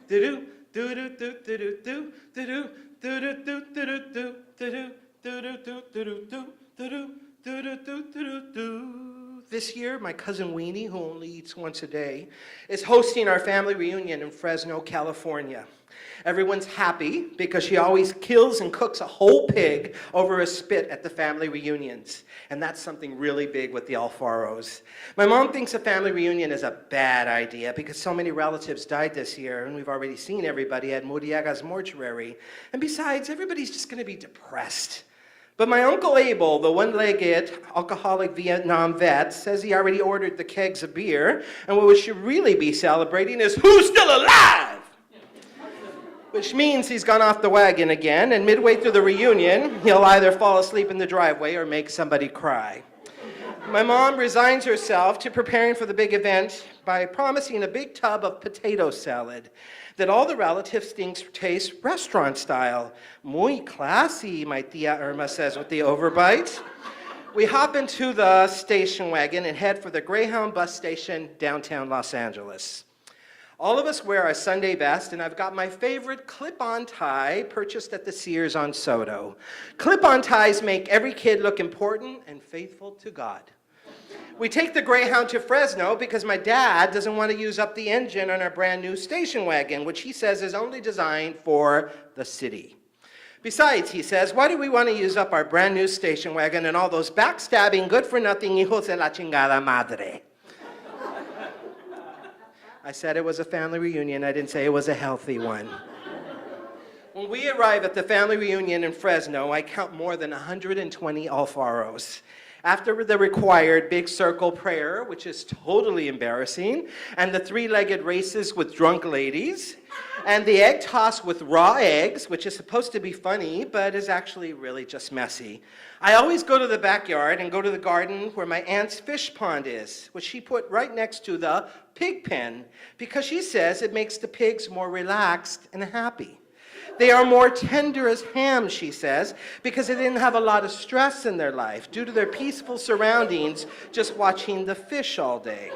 do do do do do do do do do do do do do do. This year, my cousin Weenie, who only eats once a day, is hosting our family reunion in Fresno, California. Everyone's happy because she always kills and cooks a whole pig over a spit at the family reunions. And that's something really big with the Alfaros. My mom thinks a family reunion is a bad idea because so many relatives died this year, and we've already seen everybody at Muriaga's mortuary. And besides, everybody's just going to be depressed. But my Uncle Abel, the one-legged alcoholic Vietnam vet, says he already ordered the kegs of beer, and what we should really be celebrating is who's still alive! Which means he's gone off the wagon again, and midway through the reunion, he'll either fall asleep in the driveway or make somebody cry. My mom resigns herself to preparing for the big event by promising a big tub of potato salad that all the relatives taste restaurant style. Muy classy, my tia Irma says with the overbite. We hop into the station wagon and head for the Greyhound bus station downtown Los Angeles. All of us wear our Sunday best, and I've got my favorite clip-on tie purchased at the Sears on Soto. Clip-on ties make every kid look important and faithful to God. We take the Greyhound to Fresno because my dad doesn't want to use up the engine on our brand new station wagon, which he says is only designed for the city. Besides, he says, why do we want to use up our brand new station wagon and all those backstabbing, good-for-nothing hijos de la chingada madre? I said it was a family reunion. I didn't say it was a healthy one. When we arrive at the family reunion in Fresno, I count more than 120 Alfaros. After the required big circle prayer, which is totally embarrassing, and the three-legged races with drunk ladies, and the egg toss with raw eggs, which is supposed to be funny, but is actually really just messy, I always go to the backyard and go to the garden where my aunt's fish pond is, which she put right next to the pig pen, because she says it makes the pigs more relaxed and happy. They are more tender as ham, she says, because they didn't have a lot of stress in their life due to their peaceful surroundings, just watching the fish all day.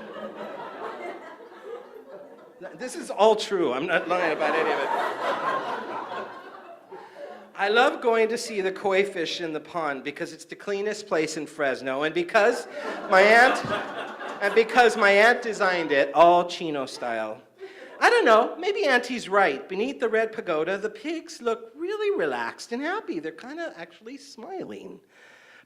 This is all true. I'm not lying about any of it. I love going to see the koi fish in the pond because it's the cleanest place in Fresno, and because my aunt designed it all Chino style. I don't know, maybe Auntie's right. Beneath the red pagoda, the pigs look really relaxed and happy. They're kind of actually smiling.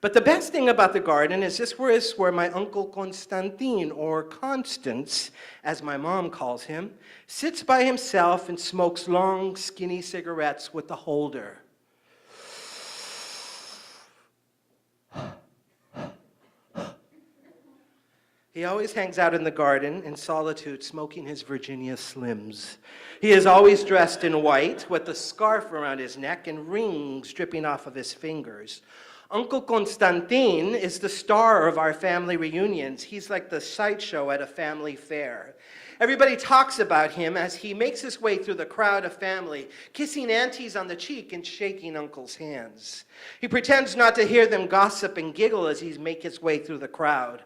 But the best thing about the garden is this is where my Uncle Constantin, or Constance, as my mom calls him, sits by himself and smokes long, skinny cigarettes with the holder. He always hangs out in the garden in solitude, smoking his Virginia Slims. He is always dressed in white, with a scarf around his neck and rings dripping off of his fingers. Uncle Constantin is the star of our family reunions. He's like the sideshow at a family fair. Everybody talks about him as he makes his way through the crowd of family, kissing aunties on the cheek and shaking uncles' hands. He pretends not to hear them gossip and giggle as he makes his way through the crowd.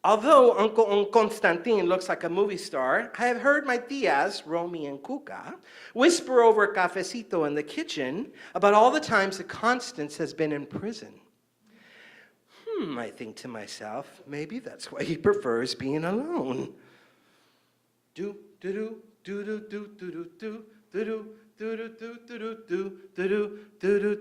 Although Uncle Constantin looks like a movie star, I have heard my tias, Romy and Cuca, whisper over a cafecito in the kitchen about all the times that Constance has been in prison. I think to myself, maybe that's why he prefers being alone. Do do do do do do do do do do do do do do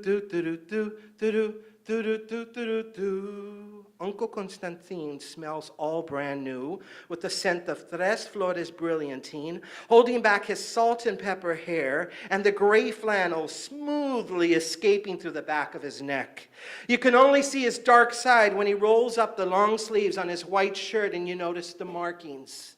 do do do do do. Uncle Constantin smells all brand new with the scent of Tres Flores Brilliantine, holding back his salt and pepper hair and the gray flannel smoothly escaping through the back of his neck. You can only see his dark side when he rolls up the long sleeves on his white shirt and you notice the markings.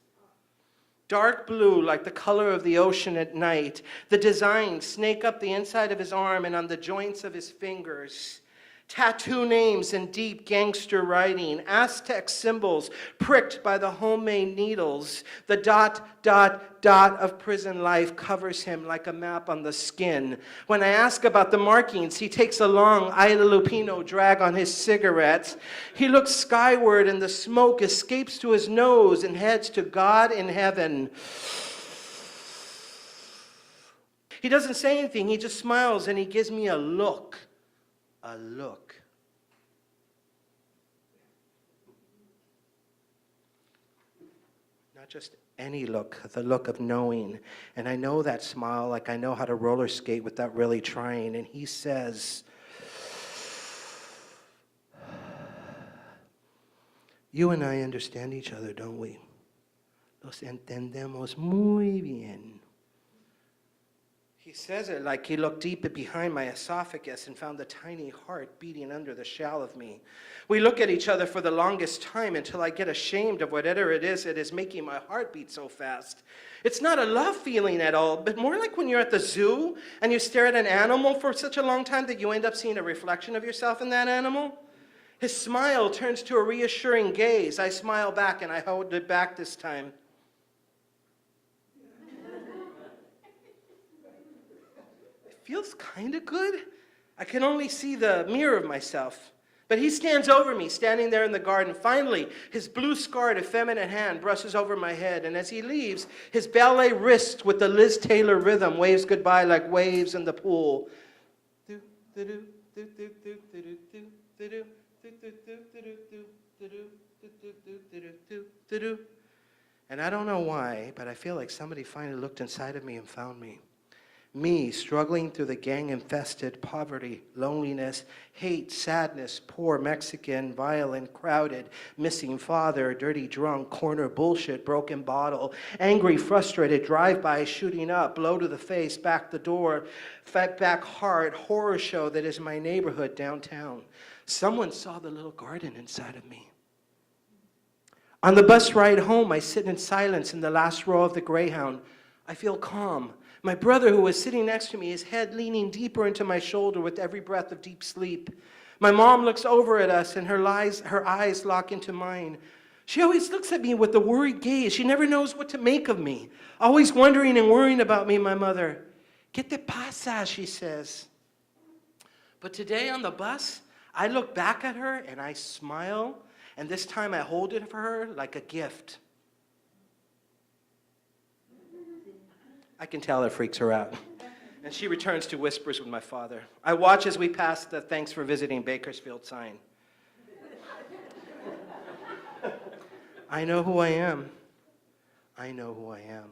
Dark blue, like the color of the ocean at night. The designs snake up the inside of his arm and on the joints of his fingers. Tattoo names in deep gangster writing, Aztec symbols pricked by the homemade needles. The dot, dot, dot of prison life covers him like a map on the skin. When I ask about the markings, he takes a long Isla Lupino drag on his cigarettes. He looks skyward and the smoke escapes to his nose and heads to God in heaven. He doesn't say anything. He just smiles and he gives me a look. A look. Not just any look, the look of knowing. And I know that smile like I know how to roller skate without really trying. And he says, you and I understand each other, don't we? Los entendemos muy bien. He says it like he looked deep behind my esophagus and found the tiny heart beating under the shell of me. We look at each other for the longest time until I get ashamed of whatever it is making my heart beat so fast. It's not a love feeling at all, but more like when you're at the zoo and you stare at an animal for such a long time that you end up seeing a reflection of yourself in that animal. His smile turns to a reassuring gaze. I smile back and I hold it back this time. Feels kind of good. I can only see the mirror of myself. But he stands over me, standing there in the garden. Finally, his blue-scarred, effeminate hand brushes over my head, and as he leaves, his ballet wrist with the Liz Taylor rhythm waves goodbye like waves in the pool. And I don't know why, but I feel like somebody finally looked inside of me and found me. Me, struggling through the gang-infested poverty, loneliness, hate, sadness, poor Mexican, violent, crowded, missing father, dirty drunk, corner bullshit, broken bottle, angry, frustrated, drive-by, shooting up, blow to the face, back the door, fat back hard, horror show that is my neighborhood downtown. Someone saw the little garden inside of me. On the bus ride home, I sit in silence in the last row of the Greyhound. I feel calm. My brother, who was sitting next to me, his head leaning deeper into my shoulder with every breath of deep sleep. My mom looks over at us, and her eyes lock into mine. She always looks at me with a worried gaze. She never knows what to make of me. Always wondering and worrying about me, my mother. ¿Qué te pasa? She says. But today on the bus, I look back at her, and I smile, and this time I hold it for her like a gift. I can tell it freaks her out. And she returns to whispers with my father. I watch as we pass the "Thanks for visiting Bakersfield" sign. I know who I am. I know who I am.